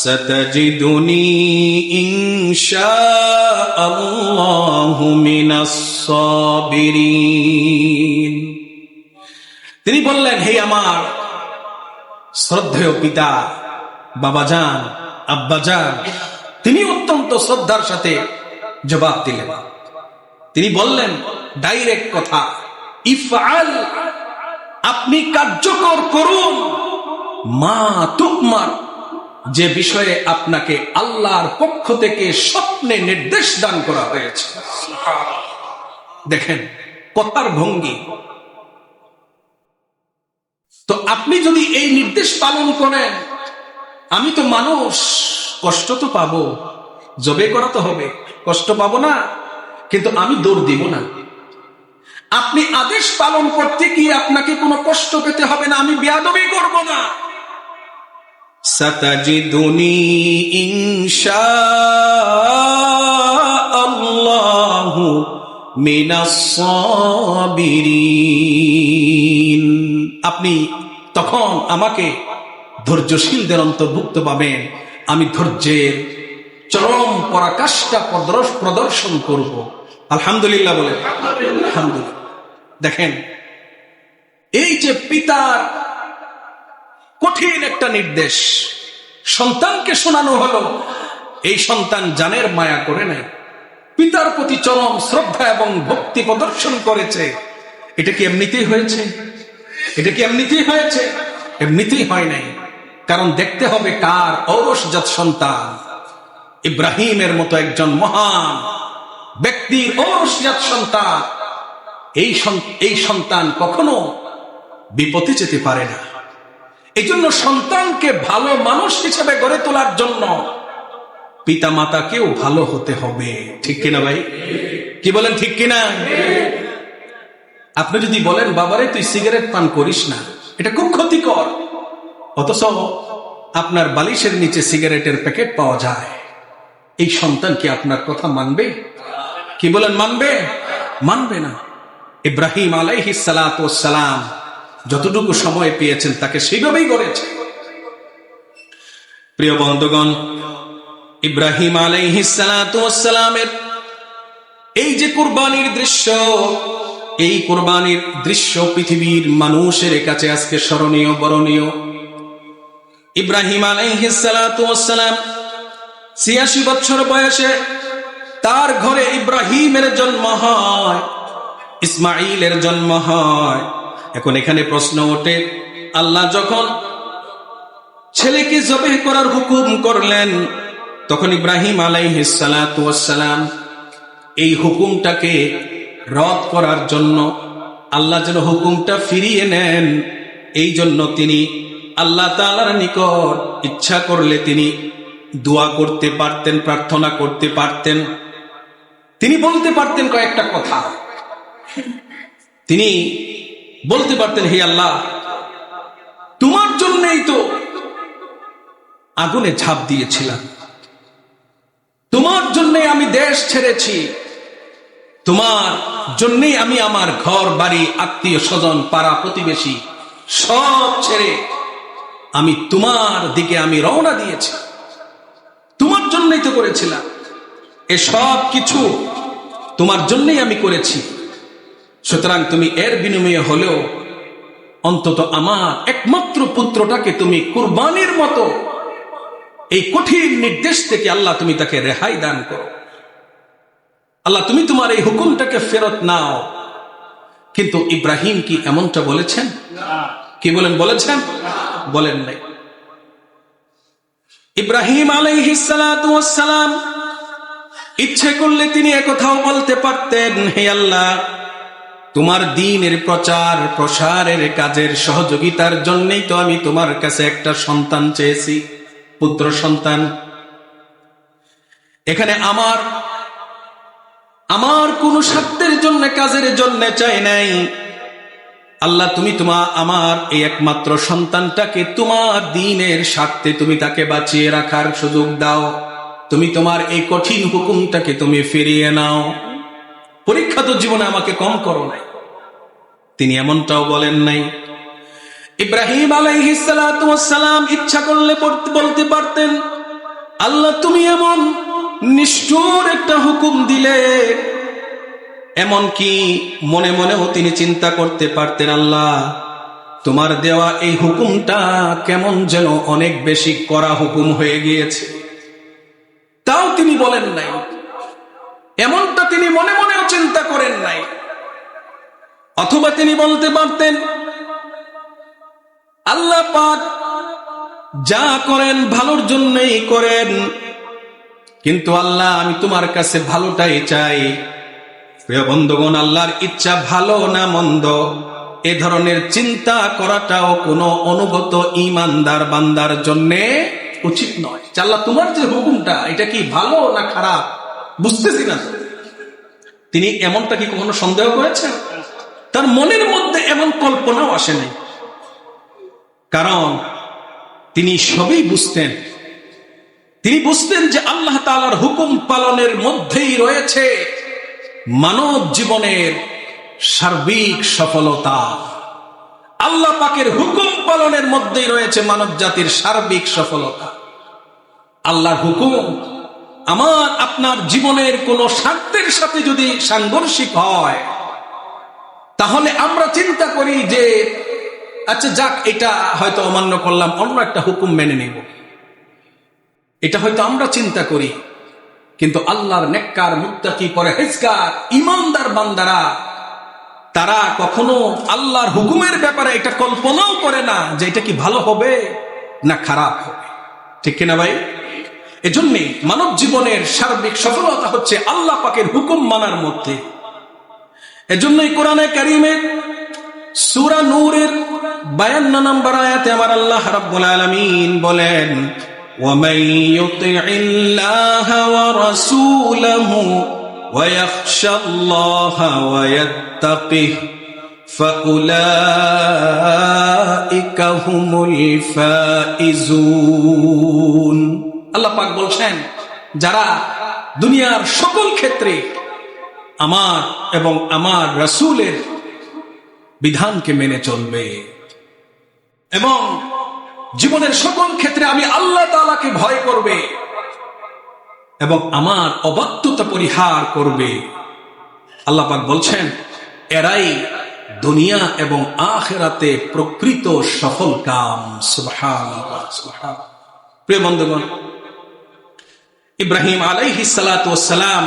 সাতাজিদুনি ইনশাআল্লাহু মিনাস সাবিরিন। তিনি বললেন, হে আমার শ্রদ্ধেয় পিতা, বাবাজান, আব্বাজান। তিনি অত্যন্ত শ্রদ্ধার সাথে জবাব দিলেন। তিনি বললেন ডাইরেক্ট কথা, ইফআল, আপনি কার্যকর করুন, মা তুকমার, যে বিষয়ে আপনাকে আল্লাহর পক্ষ থেকে স্বপ্নে নির্দেশ দান করা হয়েছে। দেখেন কথার ভঙ্গি। তো আপনি যদি এই নির্দেশ পালন করেন, আমি তো মানুষ, কষ্ট তো পাবো, জবে করা তো হবে, কষ্ট পাবো না, কিন্তু আমি দৌড় দিব না। আপনি আদেশ পালন করতে গিয়ে আপনাকে কোনো কষ্ট পেতে হবে না, আমি বেয়াদবি করব না। সাতাজিদুনি ইনশাআল্লাহু মিনাস সাবিরিন। আপনি তখন আমাকে ধৈর্যশীলদের অন্তর্ভুক্ত পাবেন। আমি ধৈর্যের চরম পরাকাষ্ঠা প্রদর্শন করব। আলহামদুলিল্লাহ বলেন আলহামদুলিল্লাহ। দেখেন এই যে পিতার কঠিন একটা নির্দেশ সন্তানকে শোনানো হলো, এই সন্তান জানের মায়া করে নাই, পিতার প্রতি চরম শ্রদ্ধা এবং ভক্তি প্রদর্শন করেছে। এটা কি এমনিতেই হয়েছে? এটা কি এমনিতেই হয়েছে? এমনিতেই হয় নাই। কারণ দেখতে হবে কার ঔরসজাত সন্তান। ইব্রাহিমের মতো একজন মহান ব্যক্তির ঔরসজাত সন্তান। এই সন্তান কখনো বিপদে যেতে পারে না। এই জন্য সন্তানকে ভালো মানুষ হিসেবে গড়ে তোলার জন্য পিতা মাতাকেও ভালো হতে হবে। ঠিক কিনা ভাই? কি বলেন ঠিক কিনা? আপনি যদি বলেন বাবারে তুই সিগারেট পান করিস না, এটা খুব ক্ষতিকর, অথচ আপনার বালিশের নিচে সিগারেটের প্যাকেট পাওয়া যায়, এই সন্তান কি আপনার কথা মানবে? কি বলেন মানবে? মানবে না। ইব্রাহিম আলাইহিস সালাতু ওয়াস সালাম যতটুকু সময় পেয়েছেন তাকে সেইভাবেই গড়েছে। প্রিয় বন্ধুগণ, ইব্রাহিম আলাইহিস সালাতু ওয়াস সালামের এই যে কুরবানির দৃশ্য, এই কুরবানির দৃশ্য পৃথিবীর মানুষের কাছে আজকে স্মরণীয়, বরণীয়। ইব্রাহিম আলাইহিস সালাতু ওয়াস সালাম ৮৬ বছর বয়সে তার ঘরে ইব্রাহিমের জন্ম হয়, ইসমাইলের জন্ম হয়। এখন এখানে প্রশ্ন ওঠে, আল্লাহ যখন ছেলেকে জবেহ করার হুকুম করলেন, তখন ইব্রাহিম আলাইহিস সালাতু ওয়াস সালাম এই হুকুমটাকে রদ করার জন্য, আল্লাহ যেন হুকুমটা ফিরিয়ে নেন, এই জন্য তিনি আল্লাহ তাআলার নিকট ইচ্ছা করলে তিনি দোয়া করতে পারতেন, প্রার্থনা করতে পারতেন। তিনি বলতে পারতেন কয়েকটা কথা। তিনি বলতে পারতেন, হে আল্লাহ, তোমার জন্যই তো আগুনে ঝাঁপ দিয়েছিলাম, তোমার জন্যই আমি দেশ ছেড়েছি, তোমার জন্যই আমি আমার ঘর বাড়ি, আত্মীয় স্বজন, পাড়া প্রতিবেশী সব ছেড়ে আমি তোমার দিকে আমি রওনা দিয়েছি, তোমার জন্যই তো করেছিলাম, এসব কিছু তোমার জন্যই আমি করেছি। সুতরাং তুমি এর বিনিময়ে হলেও অন্তত আমার একমাত্র পুত্রটাকে তুমি কুরবানির মতো এই কঠিন নির্দেশ থেকে আল্লাহ তুমি তাকে রেহাই দান করো। আল্লাহ তুমি তোমার এই হুকুমটাকে ফেরত নাও। কিন্তু ইব্রাহিম কি এমনটা বলেছেন? কি বলেন? বলেছেন? বলেন নাই। ইব্রাহিম আলাইহিস সালাতু ওয়াস সালাম ইচ্ছে করলে তিনি একথাও বলতে পারতেন, হে আল্লাহ, তোমার দ্বীনের প্রচার প্রসারের কাজের সহযোগিতার জন্যই তো আমি তোমার কাছে একটা সন্তান চেয়েছি, পুত্র সন্তান। এখানে আমার কোন স্বার্থের জন্য, কাজের জন্য চাই নাই। আল্লাহ তুমি আমার এই একমাত্র সন্তানটাকে তোমার দ্বীনের স্বার্থে তুমি তাকে বাঁচিয়ে রাখার সুযোগ দাও। তুমি তোমার এই কঠিন হুকুমটাকে তুমি ফিরিয়ে নাও। পরীক্ষা তো জীবনে আমাকে কম করো নাই। তিনি এমনটাও বলেন নাই। ইব্রাহিম আলাইহিস সালাতু ওয়াস সালাম ইচ্ছা করলে বলতে পারতেন, আল্লাহ তুমি এমন নিষ্ঠুর একটা হুকুম দিলে, এমন কি মনে মনেও তিনি চিন্তা করতে পারতেন, আল্লাহ তোমার দেওয়া এই হুকুমটা কেমন যেন অনেক বেশি কড়া হুকুম হয়ে গিয়েছে, তাও তিনি বলেন নাই। এমনটা তিনি মনে মনেও চিন্তা করেন নাই। অথবা তিনি বলতে পারতেন, আল্লাহ পাক যা করেন ভালোর জন্যই করেন, কিন্তু আল্লাহ আমি তোমার কাছে ভালোটাই চাই। প্রিয় বন্ধুগণ, আল্লাহর ইচ্ছা ভালো না মন্দ এ ধরনের চিন্তা করাটাও কোনো অনুগত ঈমানদার বান্দার জন্য উচিত নয়। আল্লাহ তোমার যে হুকুমটা এটা কি ভালো না খারাপ বুঝতেছি না। তিনি এমনটা কি কখনো সন্দেহ করেছেন? তার মনের মধ্যে এমন কল্পনাও আসে নাই, কারণ তিনি সবই বুঝতেন। তিনি বুঝতেন যে আল্লাহ তাআলার হুকুম পালনের মধ্যেই রয়েছে মানব জীবনের সার্বিক সফলতা। আল্লাহ পাকের হুকুম পালনের মধ্যেই রয়েছে মানব জাতির সার্বিক সফলতা। আল্লাহর হুকুম আমার আপনার জীবনের কোন স্বার্থের সাথে যদি সাংঘর্ষিক হয়, তাহলে আমরা চিন্তা করি যে আচ্ছা যাক, এটা হয়তো অমান্য করলাম, অন্য একটা হুকুম মেনে নেব, এটা হয়তো আমরা চিন্তা করি। কিন্তু আল্লাহর নেককার, মুত্তাকি, পরহেজগার, ঈমানদার বান্দারা তারা কখনো আল্লাহর হুকুমের ব্যাপারে এটা কল্পনাও করে না যে এটা কি ভালো হবে না খারাপ হবে। ঠিক কিনা ভাই? এজন্যই মানব জীবনের সার্বিক সফলতা হচ্ছে আল্লাহ পাকের হুকুম মানার মধ্যে। এজন্যই কোরআনে কারীমের সূরা নূরের 52 নম্বর আয়াতে আমার আল্লাহ রাব্বুল আলামিন বলেন, وَمَن يُطِعِ اللَّهَ وَرَسُولَهُ وَيَخْشَ اللَّهَ وَيَتَّقِهِ فَأُولَئِكَ هُمُ الْفَائِزُونَ। আল্লাহ পাক বলছেন, যারা দুনিয়ার সকল ক্ষেত্রে আমার এবং আমার রাসূলের বিধানকে মেনে চলবে এবং জীবনের সকল ক্ষেত্রে আমি আল্লাহ তাআলাকে ভয় করবে এবং আমার অবাধ্যতা পরিহার করবে, আল্লাহ পাক বলছেন এরাই দুনিয়া এবং আখিরাতে প্রকৃত সফল কাম। সুবহানাল্লাহ, সুবহানাল্লাহ। প্রিয় বন্ধুগণ, ইব্রাহিম আলাইহিস সালাতু ওয়াস সালাম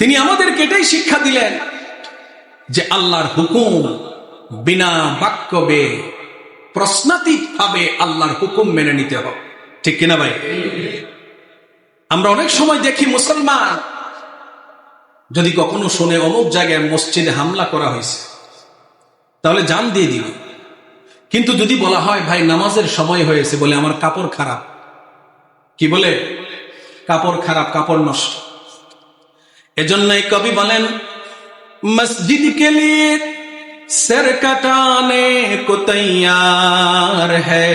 তিনি আমাদেরকে এটাই শিক্ষা দিলেন যে আল্লাহর হুকুম বিনা বাক্যবে প্রশ্নাতীত ভাবে আল্লাহর হুকুম মেনে নিতে হবে। ঠিক কিনা ভাই? আমরা অনেক সময় দেখি মুসলমান যদি কখনো শুনে অমুক জায়গায় মসজিদে হামলা করা হয়েছে, তাহলে জান দিয়ে দিবে। কিন্তু যদি বলা হয় ভাই নামাজের সময় হয়েছে, বলে আমার কাপড় খারাপ। কি বলে? কাপড় খারাপ, কাপড় নষ্ট। এজন্যই কবি বলেন, মসজিদ কে লিয়ে सर कटाने को तैयार है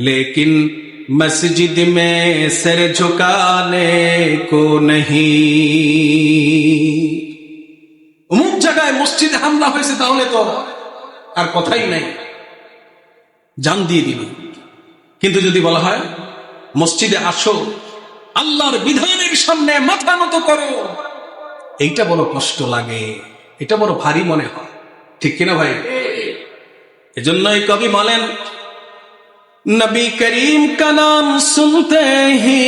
लेकिन मस्जिद में सर झुकाने को नहीं। অমুক জায়গায় মসজিদে হামলা হয়েছে, তাহলে তো আর কথাই নাই, জান দিয়ে দিবে। কিন্তু যদি বলা হয় মসজিদে আসো, আল্লাহর বিধানের সামনে মাথা নত করো, এইটা বড় কষ্ট লাগে, এটা বড় ভারী মনে হয়। ঠিক কিনা ভাই? এজন্যই কবি বলেন, নবী করিম কা নাম সুনতে হি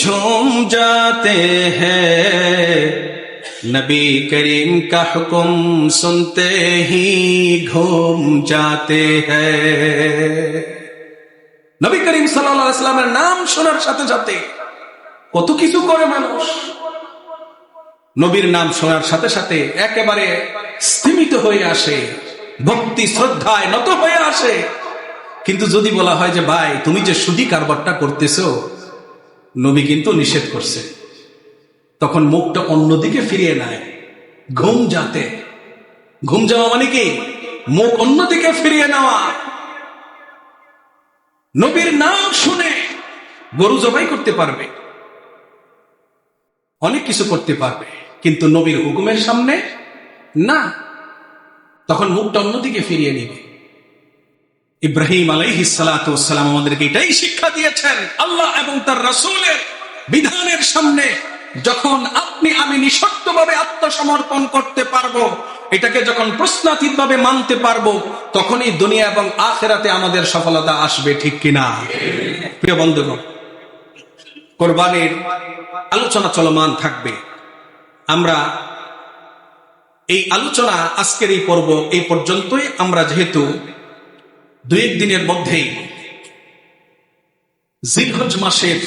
ঝুম জাতে হ্যায়, নবী করিম কা হুকুম সুনতে হি ঘুম জাতে হ্যায়। নবী করিম সাল্লাল্লাহু আলাইহি ওয়াসাল্লামের নাম শোনার সাথে সাথে কত কিছু করে মানুষ। নবীর নাম শোনার সাথে সাথে একেবারে স্থিমিত হয়ে আসে, ভক্তি শ্রদ্ধায় নত হয়ে আসে। কিন্তু যদি বলা হয় যে ভাই তুমি যে সুদি কারবারটা করতেছো, নবী কিন্তু নিষেধ করছে, তখন মুখটা অন্যদিকে ফিরিয়ে নেয়। ঘুম যাতে, ঘুম যাওয়া মানে কি? মুখ অন্যদিকে ফিরিয়ে নেওয়া। নবীর নাম শুনে গরু জবাই করতে পারবে, অনেক কিছু করতে পারবে, কিন্তু নবীর হুকুমের সামনে না, তখন মুখটা অন্যদিকে ফিরিয়ে নিবে। ইব্রাহিম আলাইহিস সালাতু ওয়াস সালাম আমাদেরকে এটাই শিক্ষা দিয়েছেন, আল্লাহ এবং তার রাসূলের বিধানের সামনে যখন আপনি আমি নিঃশর্তভাবে আত্মসমর্পণ করতে পারবো, এটাকে যখন প্রশ্নাতীতভাবে মানতে পারবো, তখনই দুনিয়া এবং আখিরাতে আমাদের সফলতা আসবে, ঠিক কিনা? প্রিয় বন্ধুগণ, কোরবানির আলোচনা চলমান থাকবে। আমরা এই আলোচনা আজকের এই পর্ব এই পর্যন্তই। আমরা যেহেতু 2-1 দিনের মধ্যেই জিলহজ মাসের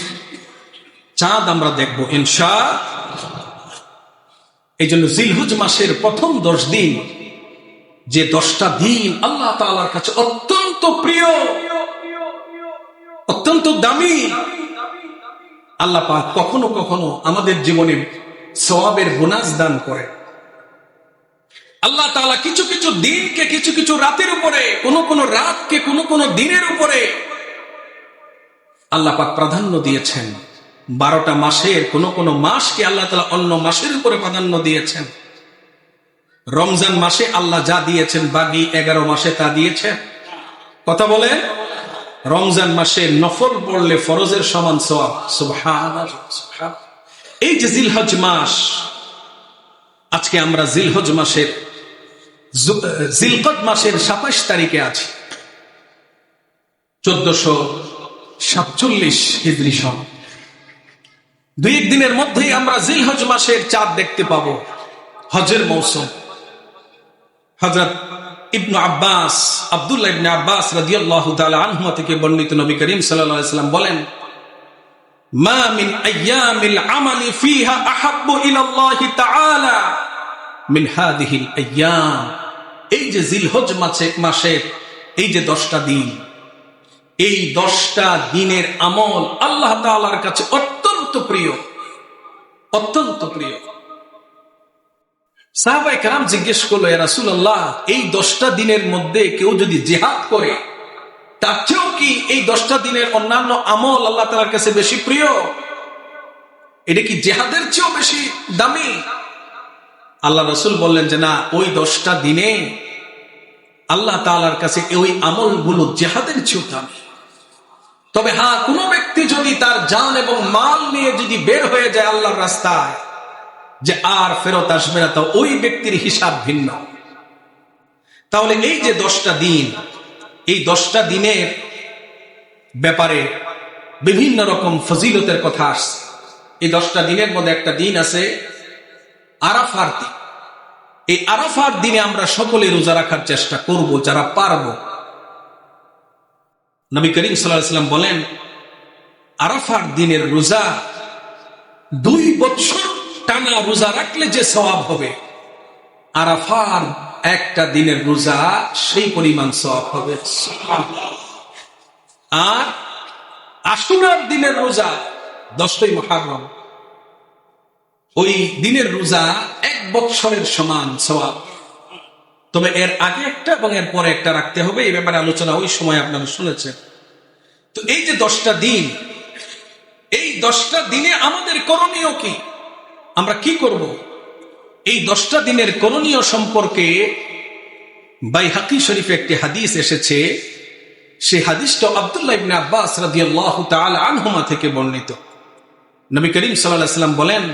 চাঁদ আমরা দেখব ইনশাআল্লাহ, এই জন্য জিলহজ মাসের প্রথম 10 দিন, যে 10টা দিন আল্লাহ তাআলার কাছে অত্যন্ত প্রিয়, অত্যন্ত দামি, আল্লাহ পাক কখনো কখনো আমাদের জীবনে সওয়াবের বোনাস দান করে। আল্লাহ তাআলা কিছু কিছু দিনকে, কিছু কিছু রাতের উপরে, কোন রাতকে কোন দিনের উপরে আল্লাহ পাক প্রাধান্য দিয়েছেন। 12টা মাসের কোন মাসকে আল্লাহ তাআলা অন্য মাসের উপরে প্রাধান্য দিয়েছেন। রমজান মাসে আল্লাহ যা দিয়েছেন বাকি 11 মাসে তা দিয়েছেন। কথা বলে, রমজান মাসে নফল পড়লে ফরজের সমান সওয়াব। সুবহানাল্লাহ। এই যে জিলহজ মাস, আজকে আমরা জিলহজ মাসের জিলকদ মাসের 27 তারিখে আছি, 1447 হিজরি সন। 2-1 দিনের মধ্যেই আমরা জিলহজ মাসের চাঁদ দেখতে পাবো। হজের মৌসুম। হযরত ইবনে আব্বাস, আব্দুল্লাহ ইবনে আব্বাস রাদিয়াল্লাহু তাআলা আনহুমা থেকে বর্ণিত, নবী করিম সাল্লাল্লাহু আলাইহি ওয়াসাল্লাম বলেন, মা মিন আইয়ামিল আমালি ফিহা আহাব্বু ইলাল্লাহি তাআলা মিন হাদিহিল আইয়াম। এই যে জিলহজ মাসের এই যে 10টা দিন, এই 10টা দিনের আমল আল্লাহ তাআলার কাছে অত্যন্ত প্রিয়, অত্যন্ত প্রিয়। সাহাবায়ে কেরাম জিজ্ঞেস করলো, ইয়া রাসূলুল্লাহ, এই 10টা দিনের মধ্যে কেউ যদি জিহাদ করে, তার চেয়েও কি এই 10টা দিনের অন্যান্য আমল আল্লাহ তাআলার কাছে বেশি প্রিয়? এটা কি জিহাদের চেয়েও বেশি দামি? আল্লাহ রাসূল বললেন যে না, ওই 10টা দিনে আল্লাহ তাআলার কাছে ওই আমলগুলো জিহাদের চেয়েও দামি। তবে হ্যাঁ, কোন ব্যক্তি যদি তার জান এবং মাল নিয়ে যদি বের হয়ে যায় আল্লাহর রাস্তায়, যে আর ফেরত আসবে না, তা ওই ব্যক্তির হিসাব ভিন্ন। তাহলে এই যে 10টা দিন, এই 10টা দিনের ব্যাপারে বিভিন্ন রকম ফজিলতের কথা আসছে। এই 10টা দিনের মধ্যে একটা দিন আছে আরাফার দিন। এই আরাফার দিনে আমরা সকলে রোজা রাখার চেষ্টা করব, যারা পারব। নবী করিম সাল্লাল্লাহু আলাইহি ওয়াসাল্লাম বলেন, আরাফার দিনের রোজা 2 বছর টানা রোজা রাখলে যে সওয়াব হবে, আরাফার একটা দিনের রোজা সেই পরিমাণ সওয়াব হবে। আর আশুরার দিনের রোজা 10ই মুহররম, ওই দিনের রোজা 1 বছরের সমান সওয়াব। তবে এর আগে একটা এবং এর পরে একটা রাখতে হবে, এই ব্যাপারে আলোচনা ওই সময় আপনারা শুনেছেন। তো এই যে 10টা দিন, এই 10টা দিনে আমাদের করণীয় কি, আমরা কি করব? এই 10টা দিনের করণীয় সম্পর্কে বাইহাকি শরীফে একটি হাদিস এসেছে। সেই হাদিসটা আব্দুল্লাহ ইবনে আব্বাস রাদিয়াল্লাহু তাআলা আনহুমা থেকে বর্ণিত। নবী করিম সাল্লাল্লাহু আলাইহি ওয়াসাল্লাম বলেন,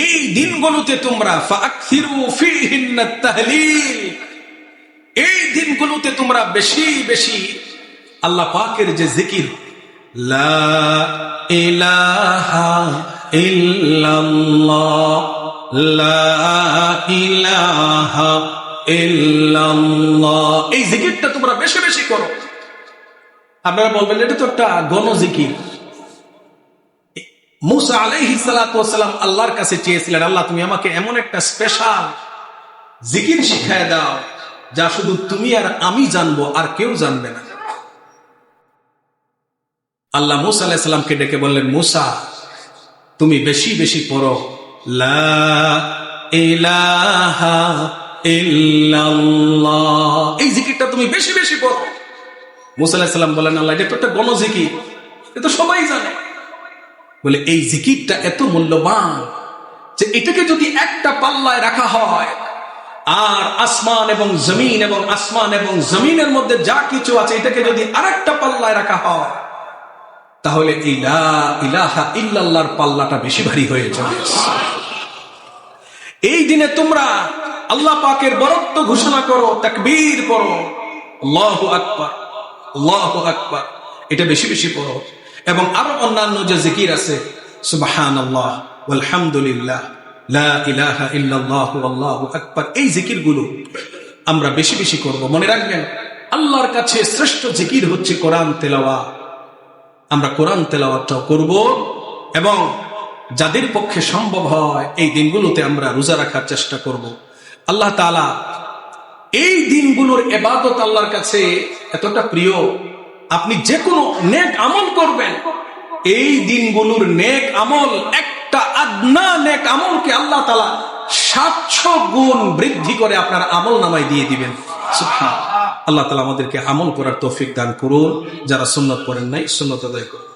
এই দিনগুলোতে তোমরা ফাআকসিরু ফীহিন্নাত তাহলিল, এই দিনগুলোতে তোমরা বেশি বেশি আল্লাহ পাকের যে জিকির, লা ইলাহা ইল্লাল্লাহ, লা ইলাহা ইল্লাল্লাহ, এই জিকিরটা তোমরা বেশি বেশি করো। আপনারা বলবেন এটা তো একটা গণ জিকির। মুসা আলাইহিস সালাতু ওয়াস সালাম আল্লাহর কাছে চেয়েছিলেন, আল্লাহ তুমি আমাকে এমন একটা স্পেশাল জিকির শিখায় দাও যা শুধু তুমি আর আমি জানবো, আর কেউ জানবে না। আল্লাহ মুসা আলাইহিস সালামকে ডেকে বললেন, মুসা তুমি বেশি বেশি পড়ো লা ইলাহা ইল্লাল্লাহ, এই জিকিরটা তুমি বেশি বেশি পড়ো। মুসা আলাইহিস সালাম বলেন, আল্লাহ এটা তো একটা গণ জিকির, এটা সবাই জানে। বলে এই জিকিরটা এত মূল্যবান যে এটাকে যদি একটা পাল্লায় রাখা হয়, আর আসমান এবং জমিন এবং আসমান এবং জমিনের মধ্যে যা কিছু আছে এটাকে যদি আরেকটা পাল্লায় রাখা হয়, তাহলে এই লা ইলাহা ইল্লাল্লাহর পাল্লাটা বেশি ভারী হয়ে যাবে। এই দিনে তোমরা আল্লাহ পাকের বরত্ব ঘোষণা করো, তাকবীর পড়ো, আল্লাহু আকবার, আল্লাহু আকবার, এটা বেশি বেশি পড়ো। এবং আরো অন্যান্য যে জিকির আছে, সুবহানাল্লাহ ওয়ালহামদুলিল্লাহ লা ইলাহা ইল্লাল্লাহ আল্লাহু আকবার, এই জিকিরগুলো আমরা বেশি বেশি করব। মনে রাখবেন, আল্লাহর কাছে শ্রেষ্ঠ জিকির হচ্ছে কোরআন তেলাওয়াত। আমরা কোরআন তেলাওয়াতটাও করব, এবং যাদের পক্ষে সম্ভব হয় এই দিনগুলোতে আমরা রোজা রাখার চেষ্টা করব। আল্লাহ তাআলা এই দিনগুলোর ইবাদত আল্লাহর কাছে এতটা প্রিয়, আপনি যে কোনো নেক আমল করবেন, এই দিনগুলোর নেক আমল, একটা আদনা নেক আমলকে আল্লাহ তাআলা 700 গুণ বৃদ্ধি করে আপনার আমল নামায় দিয়ে দিবেন। সুবহানাল্লাহ। আল্লাহ তাআলা আমাদেরকে আমল করার তৌফিক দান করুন। যারা সুন্নাত পড়েন নাই, সুন্নাত আদায় করুন।